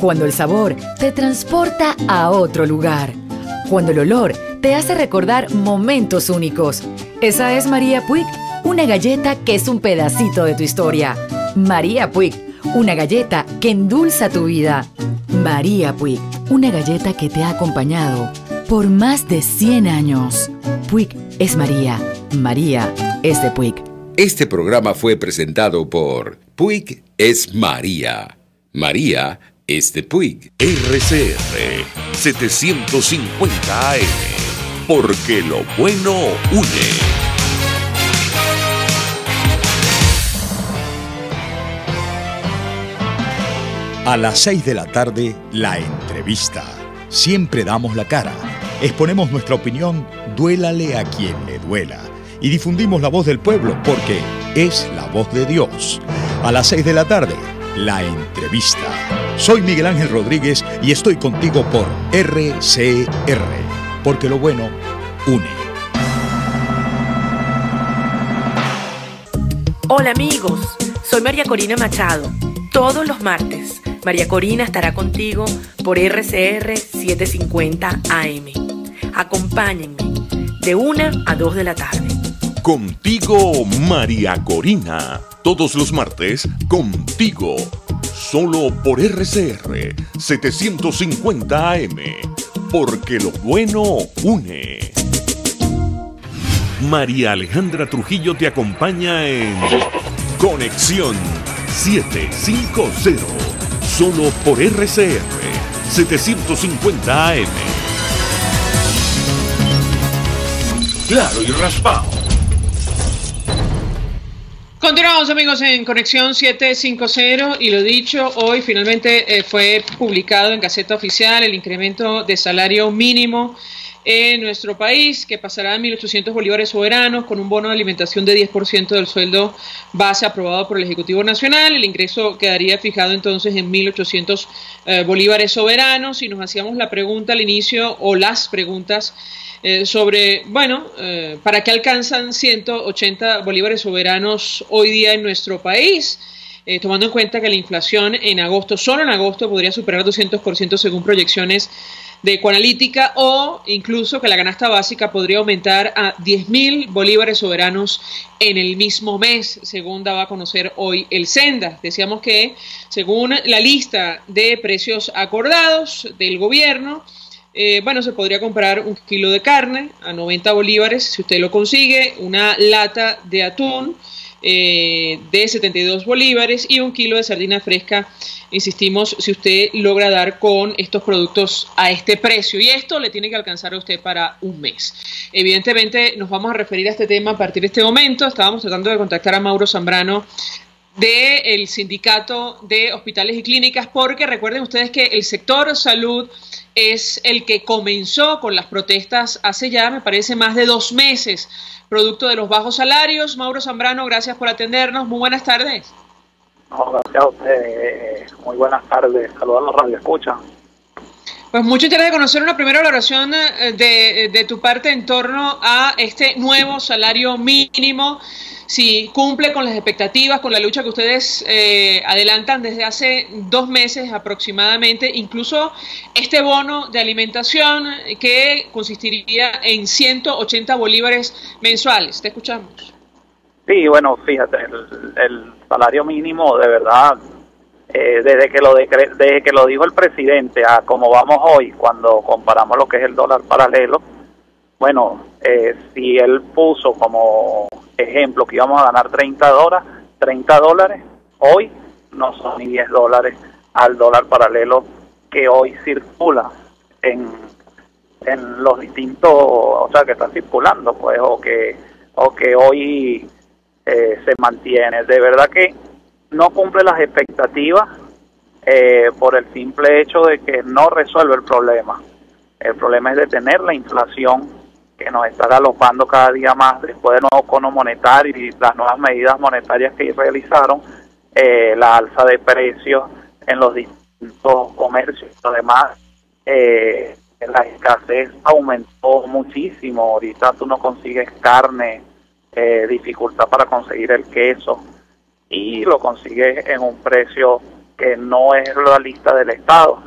Cuando el sabor te transporta a otro lugar. Cuando el olor te hace recordar momentos únicos. Esa es María Puig, una galleta que es un pedacito de tu historia. María Puig, una galleta que endulza tu vida. María Puig, una galleta que te ha acompañado por más de 100 años. Puig es María. María es de Puig. Este programa fue presentado por Puig es María. María es de Puig. RCR 750 AM, porque lo bueno une. A las 6 de la tarde, la entrevista. Siempre damos la cara. Exponemos nuestra opinión, duélale a quien le duela. Y difundimos la voz del pueblo porque es la voz de Dios. A las 6 de la tarde, la entrevista. Soy Miguel Ángel Rodríguez y estoy contigo por RCR, porque lo bueno une. Hola amigos, soy María Corina Machado. Todos los martes, María Corina estará contigo por RCR 750 AM. Acompáñenme de 1 a 2 de la tarde. Contigo María Corina. Todos los martes, Contigo. Solo por RCR 750 AM. Porque lo bueno une. María Alejandra Trujillo te acompaña en Conexión 750. Solo por RCR 750 AM. Claro y raspado. Continuamos, amigos, en Conexión 750 y lo dicho, hoy finalmente fue publicado en Gaceta Oficial el incremento de salario mínimo en nuestro país, que pasará a 1.800 bolívares soberanos con un bono de alimentación de 10% del sueldo base aprobado por el Ejecutivo Nacional. El ingreso quedaría fijado entonces en 1.800 bolívares soberanos, y nos hacíamos la pregunta al inicio, o las preguntas, sobre, bueno, ¿para qué alcanzan 180 bolívares soberanos hoy día en nuestro país? Tomando en cuenta que la inflación en agosto, solo en agosto, podría superar 200% según proyecciones de Ecoanalítica, o incluso que la canasta básica podría aumentar a 10.000 bolívares soberanos en el mismo mes, según daba a conocer hoy el Senda. Decíamos que, según la lista de precios acordados del gobierno, bueno, se podría comprar un kilo de carne a 90 bolívares, si usted lo consigue, una lata de atún de 72 bolívares y un kilo de sardina fresca, insistimos, si usted logra dar con estos productos a este precio, y esto le tiene que alcanzar a usted para un mes. Evidentemente nos vamos a referir a este tema a partir de este momento. Estábamos tratando de contactar a Mauro Zambrano del Sindicato de Hospitales y Clínicas, porque recuerden ustedes que el sector salud es el que comenzó con las protestas hace ya, me parece, más de 2 meses, producto de los bajos salarios. Mauro Zambrano, gracias por atendernos. Muy buenas tardes. No, gracias a usted. Muy buenas tardes. Saludos a los radioescuchas. Pues mucho interés de conocer una primera valoración de tu parte en torno a este nuevo salario mínimo, si cumple con las expectativas, con la lucha que ustedes adelantan desde hace 2 meses aproximadamente, incluso este bono de alimentación que consistiría en 180 bolívares mensuales. Te escuchamos. Sí, bueno, fíjate, el salario mínimo, de verdad, desde que lo dijo el presidente a cómo vamos hoy, cuando comparamos lo que es el dólar paralelo, bueno, si él puso como ejemplo que íbamos a ganar 30 dólares, hoy no son ni 10 dólares al dólar paralelo que hoy circula en los distintos, o sea, que están circulando, pues, o que hoy se mantiene. De verdad que no cumple las expectativas por el simple hecho de que no resuelve el problema. El problema es detener la inflación que nos está galopando cada día más después del nuevo cono monetario y las nuevas medidas monetarias que realizaron, la alza de precios en los distintos comercios. Además, la escasez aumentó muchísimo. Ahorita tú no consigues carne, dificultad para conseguir el queso, y lo consigues en un precio que no es la lista del Estado,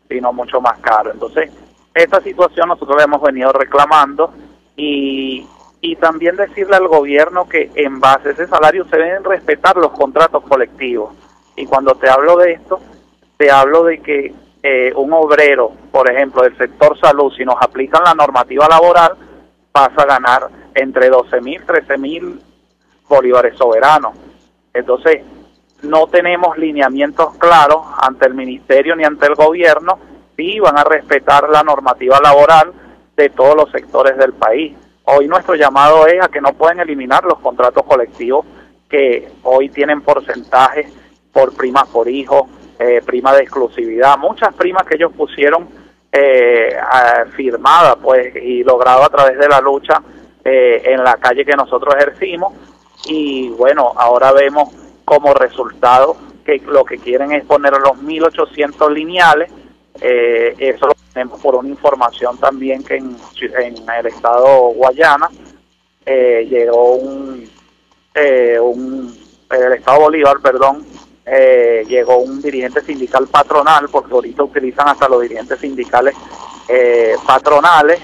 sino mucho más caro. Entonces, esta situación nosotros la hemos venido reclamando, y también decirle al gobierno que en base a ese salario se deben respetar los contratos colectivos. Y cuando te hablo de esto, te hablo de que un obrero, por ejemplo, del sector salud, si nos aplican la normativa laboral, pasa a ganar entre 12.000, 13.000 bolívares soberanos. Entonces, no tenemos lineamientos claros ante el ministerio ni ante el gobierno si van a respetar la normativa laboral de todos los sectores del país. Hoy nuestro llamado es a que no pueden eliminar los contratos colectivos que hoy tienen porcentajes por primas por hijo, prima de exclusividad, muchas primas que ellos pusieron firmadas, pues, y logrado a través de la lucha en la calle que nosotros ejercimos. Y bueno, ahora vemos como resultado que lo que quieren es poner los 1.800 lineales. Eso lo tenemos por una información también que en el estado Guayana llegó el estado Bolívar, perdón, llegó un dirigente sindical patronal, porque ahorita utilizan hasta los dirigentes sindicales patronales,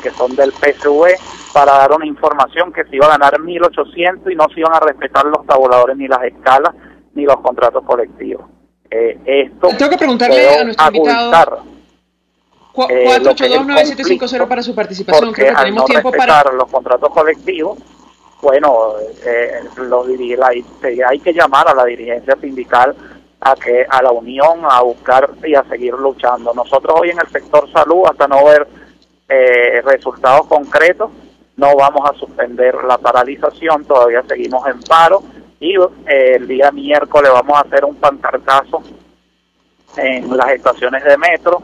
que son del PSV, para dar una información que se iba a ganar 1.800 y no se iban a respetar los tabuladores ni las escalas ni los contratos colectivos. Esto tengo que preguntarle a nuestro invitado 482-9750 para su participación. Creo que tenemos tiempo para los contratos colectivos. Bueno, hay que llamar a la dirigencia sindical a la unión, a buscar y a seguir luchando. Nosotros hoy en el sector salud, hasta no ver resultados concretos, no vamos a suspender la paralización, todavía seguimos en paro y el día miércoles vamos a hacer un pancartazo en las estaciones de metro,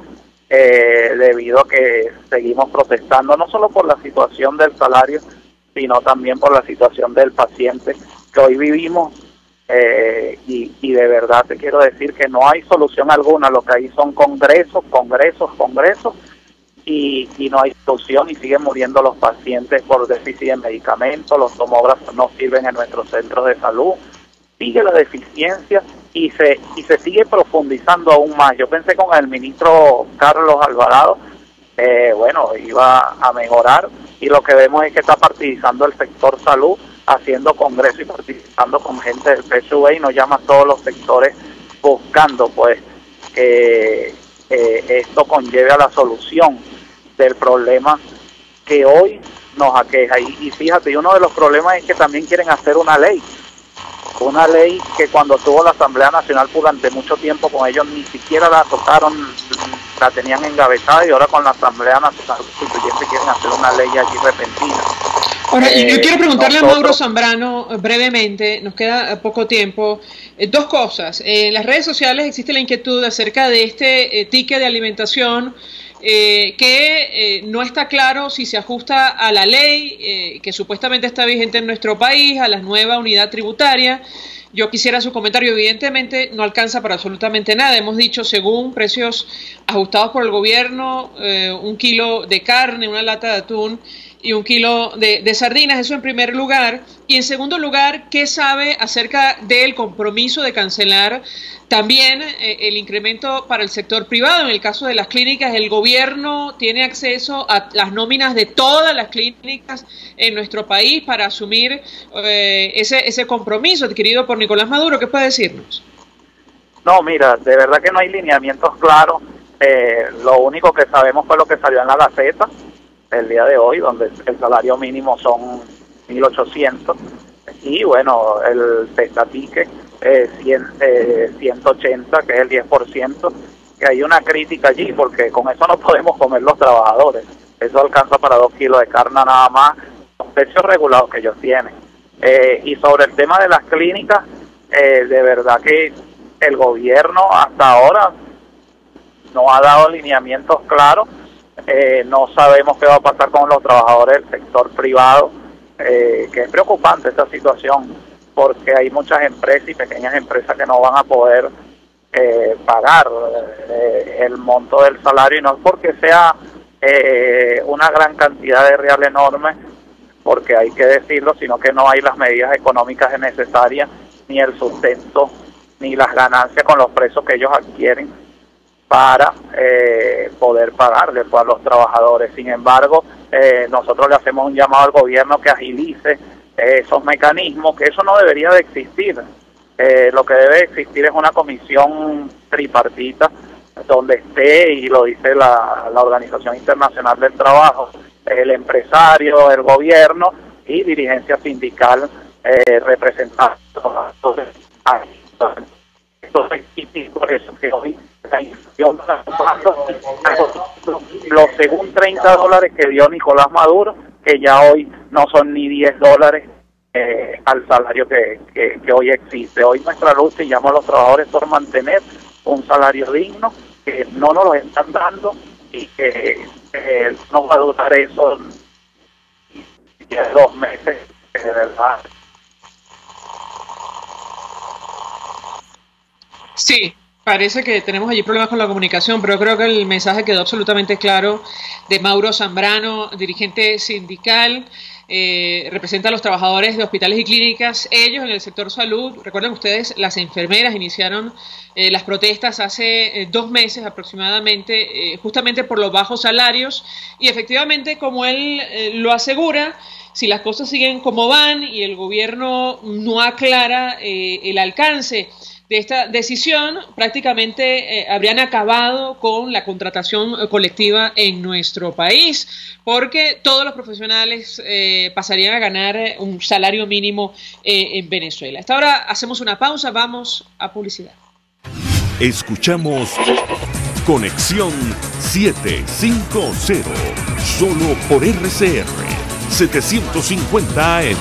debido a que seguimos protestando no solo por la situación del salario, sino también por la situación del paciente que hoy vivimos, y de verdad te quiero decir que no hay solución alguna, lo que hay son congresos, y no hay solución y siguen muriendo los pacientes por déficit de medicamentos, los tomógrafos no sirven en nuestros centros de salud, sigue la deficiencia y se sigue profundizando aún más. Yo pensé con el ministro Carlos Alvarado, iba a mejorar, y lo que vemos es que está partidizando el sector salud, haciendo congresos y participando con gente del PSV y nos llama a todos los sectores buscando pues que esto conlleve a la solución del problema que hoy nos aqueja. Y fíjate, uno de los problemas es que también quieren hacer una ley que cuando tuvo la Asamblea Nacional durante mucho tiempo con ellos ni siquiera la tocaron, la tenían engavetada, y ahora con la Asamblea Nacional Constituyente quieren hacer una ley allí repentina. Ahora, yo quiero preguntarle a Mauro Zambrano brevemente, nos queda poco tiempo, dos cosas. En las redes sociales existe la inquietud acerca de este ticket de alimentación que no está claro si se ajusta a la ley que supuestamente está vigente en nuestro país, a la nueva unidad tributaria. Yo quisiera su comentario. Evidentemente no alcanza para absolutamente nada. Hemos dicho, según precios ajustados por el gobierno, 1 kilo de carne, una lata de atún y 1 kilo de sardinas, eso en primer lugar. Y en segundo lugar, ¿qué sabe acerca del compromiso de cancelar también el incremento para el sector privado? En el caso de las clínicas, el gobierno tiene acceso a las nóminas de todas las clínicas en nuestro país para asumir ese compromiso adquirido por Nicolás Maduro. ¿Qué puede decirnos? No, mira, de verdad que no hay lineamientos claros. Lo único que sabemos fue lo que salió en la Gaceta el día de hoy, donde el salario mínimo son 1.800 y bueno, el testatique 180, que es el 10%, que hay una crítica allí, porque con eso no podemos comer los trabajadores. Eso alcanza para 2 kilos de carne nada más, los precios regulados que ellos tienen. Y sobre el tema de las clínicas, de verdad que el gobierno hasta ahora no ha dado lineamientos claros. No sabemos qué va a pasar con los trabajadores del sector privado, que es preocupante esta situación, porque hay muchas empresas y pequeñas empresas que no van a poder pagar el monto del salario, y no es porque sea una gran cantidad de real enorme, porque hay que decirlo, sino que no hay las medidas económicas necesarias, ni el sustento, ni las ganancias con los precios que ellos adquieren para poder pagar después a los trabajadores. Sin embargo, nosotros le hacemos un llamado al gobierno que agilice esos mecanismos, que eso no debería de existir. Lo que debe existir es una comisión tripartita donde esté, y lo dice la Organización Internacional del Trabajo, el empresario, el gobierno y dirigencia sindical representando. Entonces, por eso que hoy la inflación los según $30 que dio Nicolás Maduro, que ya hoy no son ni $10 al salario que hoy existe. Hoy nuestra lucha, y llamo a los trabajadores, por mantener un salario digno, que no nos lo están dando, y que no va a durar eso 2 meses, de verdad. Sí, parece que tenemos allí problemas con la comunicación, pero creo que el mensaje quedó absolutamente claro de Mauro Zambrano, dirigente sindical. representa a los trabajadores de hospitales y clínicas. Ellos en el sector salud, recuerden ustedes, las enfermeras iniciaron las protestas hace 2 meses aproximadamente, justamente por los bajos salarios, y efectivamente, como él lo asegura, si las cosas siguen como van y el gobierno no aclara el alcance de esta decisión, prácticamente habrían acabado con la contratación colectiva en nuestro país, porque todos los profesionales pasarían a ganar un salario mínimo en Venezuela. Hasta ahora hacemos una pausa, vamos a publicidad. Escuchamos Conexión 750, solo por RCR 750 AM.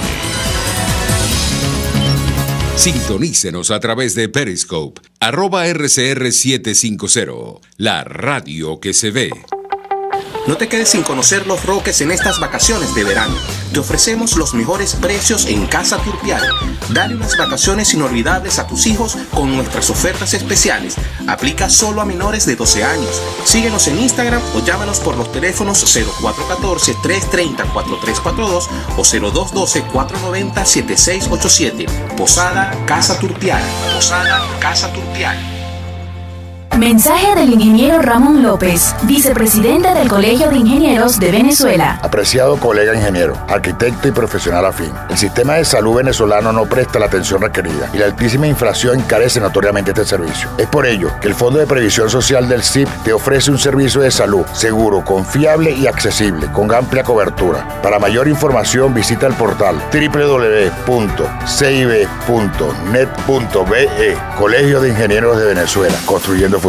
Sintonícenos a través de Periscope, @RCR750, la radio que se ve. No te quedes sin conocer Los Roques en estas vacaciones de verano. Te ofrecemos los mejores precios en Casa Turpial. Dale unas vacaciones inolvidables a tus hijos con nuestras ofertas especiales. Aplica solo a menores de 12 años. Síguenos en Instagram o llámanos por los teléfonos 0414-330-4342 o 0212-490-7687. Posada Casa Turpial. Posada Casa Turpial. Mensaje del ingeniero Ramón López, vicepresidente del Colegio de Ingenieros de Venezuela. Apreciado colega ingeniero, arquitecto y profesional afín, el sistema de salud venezolano no presta la atención requerida y la altísima inflación encarece notoriamente este servicio. Es por ello que el Fondo de Previsión Social del CIP te ofrece un servicio de salud seguro, confiable y accesible, con amplia cobertura. Para mayor información visita el portal www.cib.net.be. Colegio de Ingenieros de Venezuela, construyendo futuro.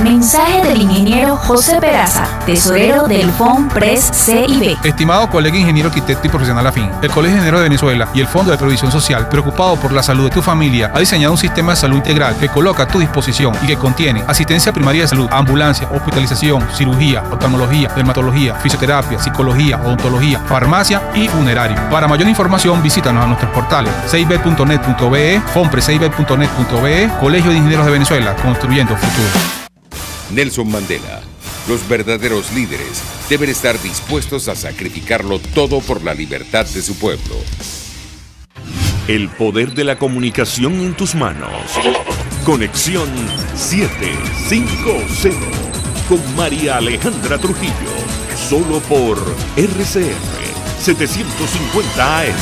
Mensaje del ingeniero José Peraza, tesorero del FONPRES CIB. Estimado colega ingeniero, arquitecto y profesional afín, el Colegio de Ingenieros de Venezuela y el Fondo de Previsión Social, preocupado por la salud de tu familia, ha diseñado un sistema de salud integral que coloca a tu disposición y que contiene asistencia primaria de salud, ambulancia, hospitalización, cirugía, oftalmología, dermatología, fisioterapia, psicología, odontología, farmacia y funerario. Para mayor información, visítanos a nuestros portales cib.net.be, fonprescib.net.be, Colegio de Ingenieros de Venezuela, construyendo futuro. Nelson Mandela. Los verdaderos líderes deben estar dispuestos a sacrificarlo todo por la libertad de su pueblo. El poder de la comunicación en tus manos. Conexión 750 con María Alejandra Trujillo. Solo por RCR 750 AM.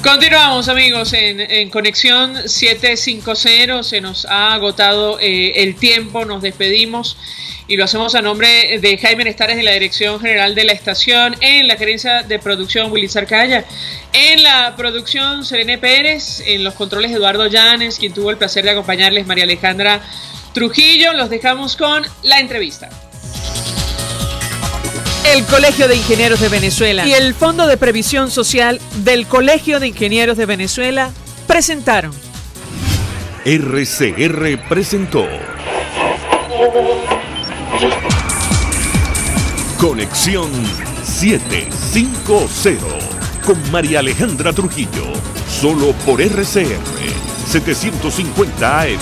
Continuamos, amigos, en Conexión 750. Se nos ha agotado el tiempo, nos despedimos y lo hacemos a nombre de Jaime Nestares de la Dirección General de la Estación, en la gerencia de producción Willy Zarcaya, en la producción Selene Pérez, en los controles Eduardo Llanes, quien tuvo el placer de acompañarles, María Alejandra Trujillo. Los dejamos con la entrevista. El Colegio de Ingenieros de Venezuela y el Fondo de Previsión Social del Colegio de Ingenieros de Venezuela presentaron. RCR presentó Conexión 750 con María Alejandra Trujillo, solo por RCR 750 AM.